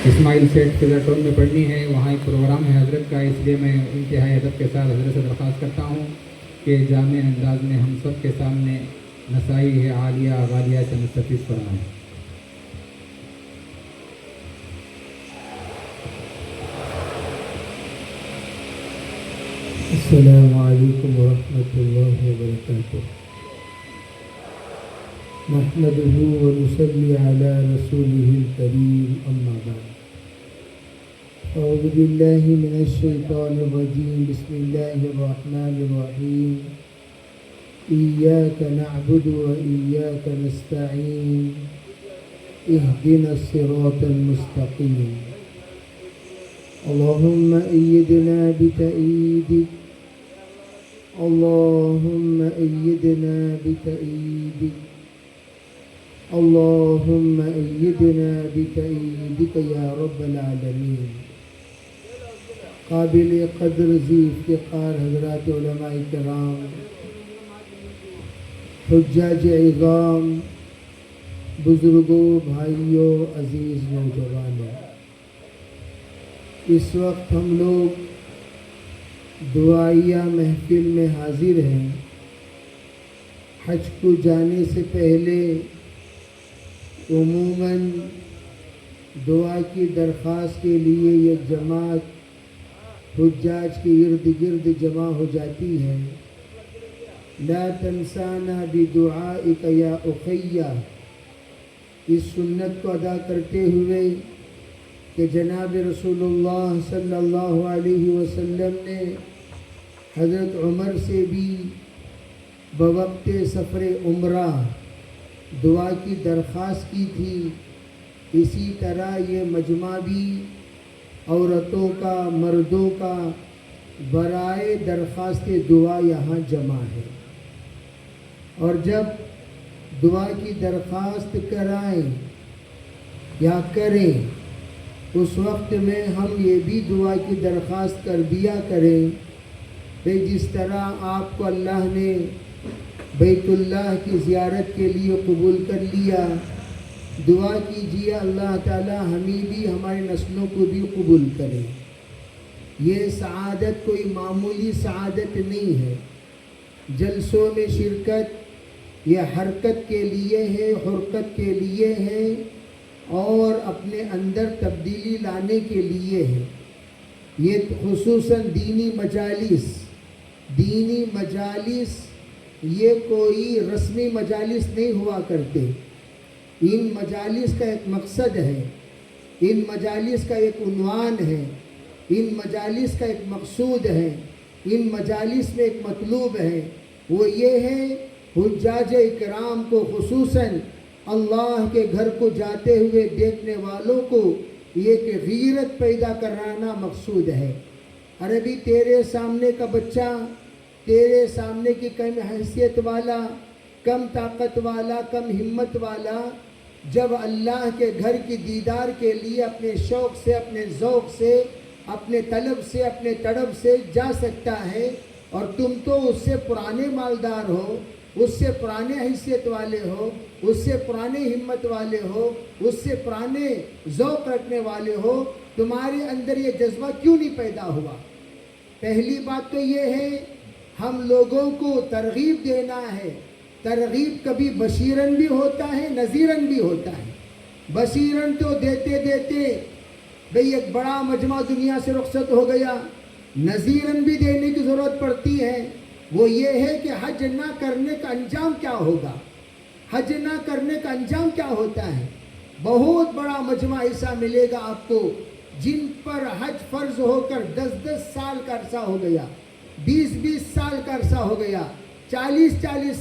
اسماعیل set فضا tone میں پڑھنی ہے، وہاں ایک پروگرام ہے حضرت کا، اس لیے میں انتہائی ادب کے ساتھ حضرت سے درخواست کرتا ہوں کہ جامع انداز میں ہم سب کے سامنے نسائی ہے عالیہ غالیہ سے مستفیض فرمائیں۔ السلام علیکم ورحمۃ اللہ وبرکاتہ۔ نحمده ونصلي على رسوله الكريم اما بعد۔ اعوذ باللہ من الشیطان الرجیم، بسم اللہ الرحمن الرحیم۔ ایاک نعبد وایاک نستعین، اهدنا الصراط المستقیم۔ اللهم أيدنا بتأييدك، اللهم أيدنا بتأييدك، اللهم أيدنا بتأييدك يا رب العالمين۔ قابل قدر ذی افتقار حضرات علماء کرام، حجاج عظام، بزرگوں، بھائیوں، عزیز نوجوانوں، اس وقت ہم لوگ دعائیہ محفل میں حاضر ہیں۔ حج کو جانے سے پہلے عموماً دعا کی درخواست کے لیے یہ جماعت حجاج کے ارد گرد جمع ہو جاتی ہے۔ لا تنسانا بدعائک یا اخی، اس سنت کو ادا کرتے ہوئے کہ جناب رسول اللہ صلی اللہ علیہ وسلم نے حضرت عمر سے بھی بوقت سفر عمرہ دعا کی درخواست کی تھی، اسی طرح یہ مجمع بھی عورتوں کا، مردوں کا برائے درخواست دعا یہاں جمع ہے۔ اور جب دعا کی درخواست کرائیں یا کریں، اس وقت میں ہم یہ بھی دعا کی درخواست کر دیا کریں کہ جس طرح آپ کو اللہ نے بیت اللہ کی زیارت کے لیے قبول کر لیا، دعا کیجیے اللہ تعالی ہمیں بھی، ہمارے نسلوں کو بھی قبول کرے۔ یہ سعادت کوئی معمولی سعادت نہیں ہے۔ جلسوں میں شرکت یہ حرکت کے لیے ہے، حرکت کے لیے ہے، اور اپنے اندر تبدیلی لانے کے لیے ہے۔ یہ خصوصاً دینی مجالس یہ کوئی رسمی مجالس نہیں ہوا کرتے۔ ان مجالس کا ایک مقصد ہے، ان مجالس کا ایک عنوان ہے، ان مجالس کا ایک مقصود ہے، ان مجالس میں ایک مطلوب ہے، وہ یہ ہے حجاج اکرام کو، خصوصاً اللہ کے گھر کو جاتے ہوئے دیکھنے والوں کو یہ کہ غیرت پیدا کرانا مقصود ہے۔ عربی تیرے سامنے کا بچہ، تیرے سامنے کی کم حیثیت والا، کم طاقت والا، کم ہمت والا، جب اللہ کے گھر کی دیدار کے لیے اپنے شوق سے، اپنے ذوق سے، اپنے طلب سے، اپنے تڑب سے جا سکتا ہے، اور تم تو اس سے پرانے مالدار ہو، اس سے پرانے حیثیت والے ہو، اس سے پرانے ہمت والے ہو، اس سے پرانے ذوق رکھنے والے ہو، تمہارے اندر یہ جذبہ کیوں نہیں پیدا ہوا؟ پہلی بات تو یہ ہے ہم لوگوں کو ترغیب دینا ہے۔ ترغیب کبھی بشیرن بھی ہوتا ہے، نذیرن بھی ہوتا ہے۔ بشیرن تو دیتے دیتے بھئی ایک بڑا مجمع دنیا سے رخصت ہو گیا، نذیرن بھی دینے کی ضرورت پڑتی ہے۔ وہ یہ ہے کہ حج نہ کرنے کا انجام کیا ہوگا، حج نہ کرنے کا انجام کیا ہوتا ہے۔ بہت بڑا مجمع ایسا ملے گا آپ کو جن پر حج فرض ہو کر 10 سال کا عرصہ ہو گیا، 20 سال کا عرصہ ہو گیا، 40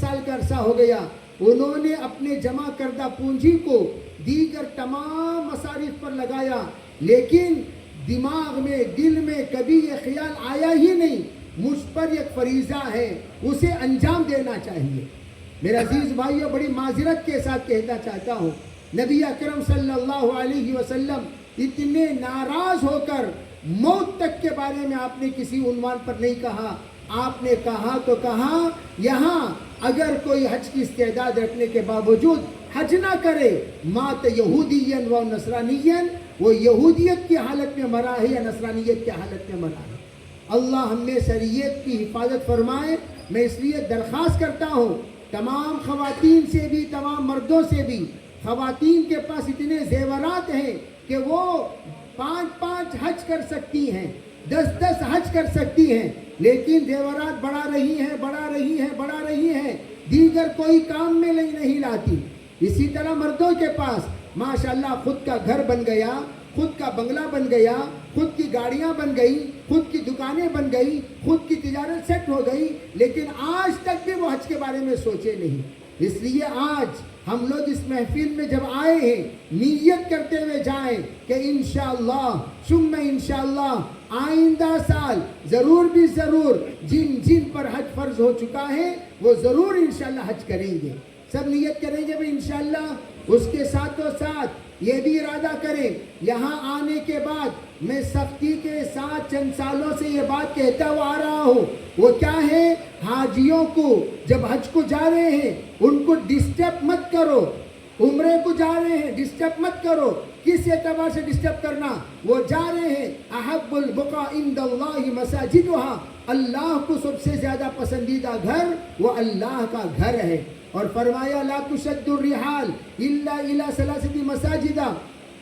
سال کا عرصہ ہو گیا، انہوں نے اپنے جمع کردہ پونجی کو دیگر تمام مصارف پر لگایا، لیکن دماغ میں، دل میں کبھی یہ خیال آیا ہی نہیں مجھ پر ایک فریضہ ہے، اسے انجام دینا چاہیے۔ میرے عزیز بھائیو، بڑی معذرت کے ساتھ کہنا چاہتا ہوں، نبی اکرم صلی اللہ علیہ وسلم اتنے ناراض ہو کر موت تک کے بارے میں آپ نے کسی عنوان پر نہیں کہا آپ نے کہا تو کہا یہاں اگر کوئی حج کی استعداد رکھنے کے باوجود حج نہ کرے مات یہودین و نصرانین، وہ یہودیت کی حالت میں مرا ہے یا نصرانیت کی حالت میں مرا ہے۔ اللہ ہم میں شریعت کی حفاظت فرمائے۔ میں اس لیے درخواست کرتا ہوں تمام خواتین سے بھی، تمام مردوں سے بھی، خواتین کے پاس اتنے زیورات ہیں کہ وہ 5 حج کر سکتی ہیں، 10 حج کر سکتی ہیں، لیکن زیورات بڑھا رہی ہیں، دیگر کوئی کام میں نہیں لاتی۔ اسی طرح مردوں کے پاس ماشاءاللہ خود کا گھر بن گیا، خود کا بنگلہ بن گیا، خود کی گاڑیاں بن گئی، خود کی دکانیں بن گئی، خود کی تجارت سیٹ ہو گئی، لیکن آج تک بھی وہ حج کے بارے میں سوچے نہیں۔ اس لیے آج ہم لوگ اس محفل میں جب آئے ہیں نیت کرتے ہوئے جائیں کہ انشاءاللہ ثم انشاءاللہ آئندہ سال ضرور بھی ضرور جن پر حج فرض ہو چکا ہے وہ ضرور انشاءاللہ حج کریں گے۔ سب نیت کریں گے بھی انشاءاللہ۔ اس کے ساتھ یہ بھی ارادہ کریں یہاں آنے کے بعد میں سختی کے ساتھ چند سالوں سے یہ بات کہتا ہوا آ رہا ہوں، وہ کیا ہے، حاجیوں کو جب حج کو جا رہے ہیں ان کو ڈسٹرب مت کرو، عمرے کو جا رہے ہیں ڈسٹرب مت کرو۔ کس اعتبار سے ڈسٹرب کرنا، وہ جا رہے ہیں احب البقاء عند اللہ مساجدها، اللہ کو سب سے زیادہ پسندیدہ گھر وہ اللہ کا گھر ہے، اور فرمایا لا تشد الرحال الا الى 3 مساجد۔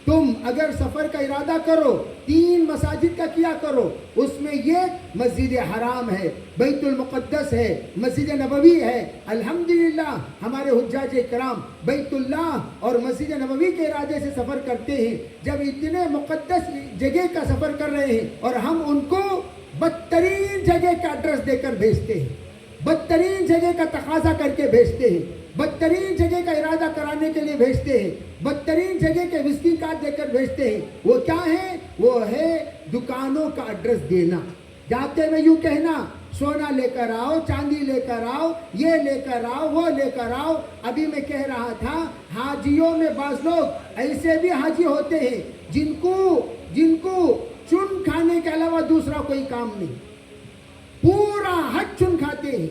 تم اگر سفر کا ارادہ کرو 3 مساجد کا کیا کرو، اس میں یہ مسجد حرام ہے، بیت المقدس ہے، مسجد نبوی ہے۔ الحمدللہ ہمارے حجاج کرام بیت اللہ اور مسجد نبوی کے ارادے سے سفر کرتے ہیں۔ جب اتنے مقدس جگہ کا سفر کر رہے ہیں اور ہم ان کو بدترین جگہ کا ایڈریس دے کر بھیجتے ہیں، بدترین جگہ کا تقاضا کر کے بھیجتے ہیں، بدترین جگہ کا ارادہ کرانے کے لیے بھیجتے ہیں، بدترین جگہ کے وزٹنگ کارڈ دے کر بھیجتے ہیں، وہ کیا ہے، وہ ہے دکانوں کا ایڈریس دینا، جاتے میں یوں کہنا سونا لے کر آؤ، چاندی لے کر آؤ، یہ لے کر آؤ، وہ لے کر آؤ۔ ابھی میں کہہ رہا تھا حاجیوں میں بعض لوگ ایسے بھی حاجی ہوتے ہیں جن کو چن کھانے کے علاوہ دوسرا کوئی کام نہیں، پورا حج چن کھاتے ہیں،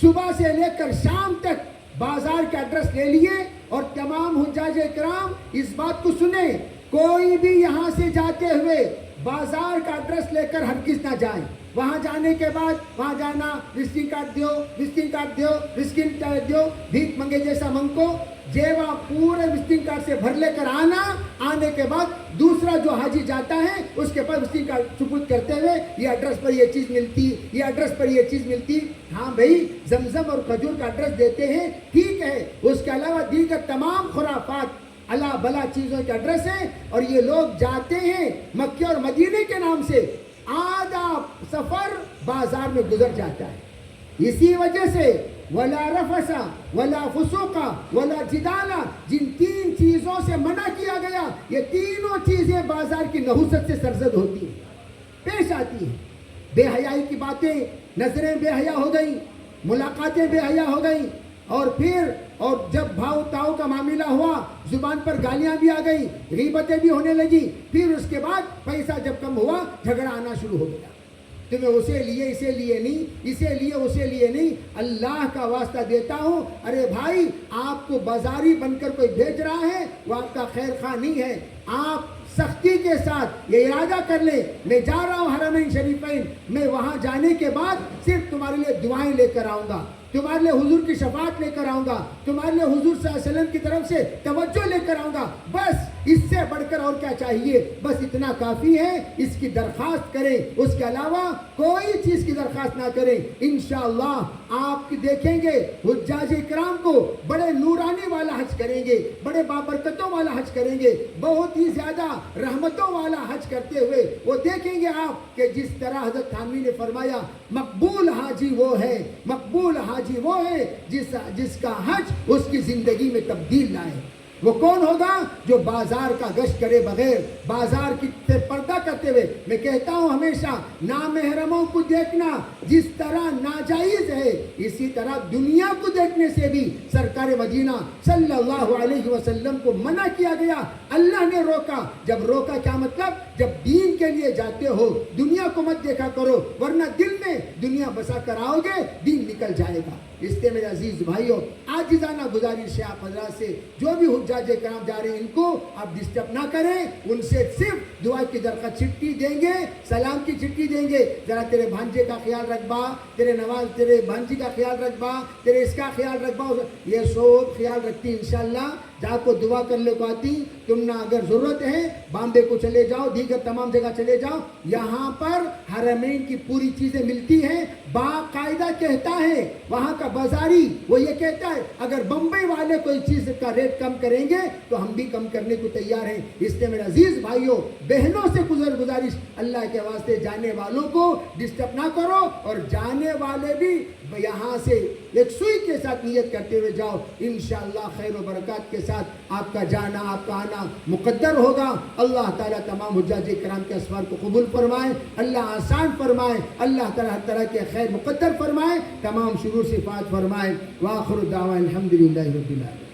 صبح سے لے کر شام تک بازار کا ایڈریس لے لیے۔ اور تمام حجاج کرام اس بات کو سنیں، کوئی بھی یہاں سے جاتے ہوئے بازار کا ایڈریس لے کر ہرگز نہ جائیں۔ وہاں جانے کے بعد وہاں جانا، وزٹنگ کارڈ دیو، وزٹنگ کارڈ دیو، وزٹنگ کارڈ دیو، بھیک منگے جیسا منگو، جیوا پورے وزٹنگ کارڈ سے بھر لے کر آنے کے بعد دوسرا جو حاجی جاتا ہے اس کے پاس وزٹنگ کارڈ ثبوت کرتے ہوئے یہ ایڈریس پر یہ چیز ملتی، یہ ایڈریس پر یہ چیز ملتی۔ ہاں بھائی زمزم اور کھجور کا ایڈریس دیتے ہیں ٹھیک ہے، اس کے علاوہ دیگر تمام خرافات الا بلا چیزوں کے ایڈریس ہیں، اور یہ لوگ جاتے ہیں مکے اور مدینے کے نام سے، آدھا سفر بازار میں گزر جاتا ہے۔ اسی وجہ سے ولا رفث ولا فسوق ولا جدال، جن 3 چیزوں سے منع کیا گیا، یہ تینوں چیزیں بازار کی نحوست سے سرزد ہوتی ہیں، پیش آتی ہیں۔ بے حیائی کی باتیں، نظریں بے حیا ہو گئی، ملاقاتیں بے حیا ہو گئی، اور جب بھاؤ تاؤ کا معاملہ ہوا زبان پر گالیاں بھی آ گئی، غیبتیں بھی ہونے لگی، پھر اس کے بعد پیسہ جب کم ہوا جھگڑا آنا شروع ہو گیا، تمہیں اسے لیے اسے لیے نہیں، اسے لیے اسے لیے نہیں۔ اللہ کا واسطہ دیتا ہوں، ارے بھائی آپ کو بازاری بن کر کوئی بھیج رہا ہے وہ آپ کا خیر خواہ نہیں ہے۔ آپ سختی کے ساتھ یہ ارادہ کر لیں میں جا رہا ہوں حرمین شریفین، میں وہاں جانے کے بعد صرف تمہارے لیے دعائیں لے کر آؤں گا، تمہارے لیے حضور کی شفاعت لے کر آؤں گا، تمہارے لیے حضور صلی اللہ علیہ وسلم کی طرف سے توجہ لے کر آؤں گا، بس اس سے بڑھ کر اور کیا چاہیے، بس اتنا کافی ہے۔ اس کی درخواست کریں، اس کے علاوہ کوئی چیز کی درخواست نہ کریں۔ انشاءاللہ آپ دیکھیں گے حجاج کرام کو بڑے نورانی والا حج کریں گے، بڑے بابرکتوں والا حج کریں گے، بہت ہی زیادہ رحمتوں والا حج کرتے ہوئے وہ دیکھیں گے آپ کہ جس طرح حضرت تھانوی نے فرمایا مقبول حاجی وہ ہے، مقبول حاجی وہ ہے جس کا حج اس کی زندگی میں تبدیل لائے۔ وہ کون ہوگا؟ جو بازار کا گشت کرے بغیر، بازار کی سے پردہ کرتے ہوئے. میں کہتا ہوں ہمیشہ نامحرموں کو دیکھنا جس طرح ناجائز ہے، اسی طرح دنیا کو دیکھنے سے بھی سرکار مدینہ صلی اللہ علیہ وسلم کو منع کیا گیا. اللہ نے روکا. جب روکا کیا مطلب؟ جب دین کے لیے جاتے ہو دنیا کو مت دیکھا کرو، ورنہ دل میں دنیا بسا کر آؤ گے دین نکل جائے گا. اس لیے میرے عزیز بھائیوں، عاجزانہ گزارش ہے آپ حضرات سے، جو بھی حجاج کرام جا رہے ہیں ان کو آپ ڈسٹرب نہ کریں. ان سے صرف دعا کی درخواست چٹھی دیں گے، سلام کی چٹھی دیں گے، ذرا تیرے بھانجے کا خیال رکھ با، تیرے نواز تیرے بھانجی کا خیال رکھ با، تیرے اس کا خیال رکھ با. یہ سب خیال رکھتی انشاءاللہ. جا کو دعا کرنے کو آتی. تم نہ اگر ضرورت ہے بامبے کو چلے جاؤ، دیگر تمام جگہ چلے جاؤ، یہاں پر حرمین کی پوری چیزیں ملتی ہیں. باقاعدہ کہتا ہے وہاں کا بازاری، وہ یہ کہتا ہے اگر بمبئی والے کوئی چیز کا ریٹ کم کریں گے تو ہم بھی کم کرنے کو تیار ہیں. اس لیے میرے عزیز بھائیوں بہنوں سے گزارش، اللہ کے واسطے جانے والوں کو ڈسٹرب نہ کرو، اور جانے والے بھی یہاں سے ایک سوئی کے ساتھ نیت کرتے ہوئے جاؤ. انشاءاللہ خیر و برکات کے ساتھ آپ کا جانا آپ کا آنا مقدر ہوگا. اللہ تعالیٰ تمام حجاج کرام کے اسفار کو قبول فرمائے، اللہ آسان فرمائے، اللہ تعالیٰ ہر طرح کے خیر مقدر فرمائے، تمام شرور سے پاک فرمائے. وآخر دعوانا الحمدللہ رب العالمین.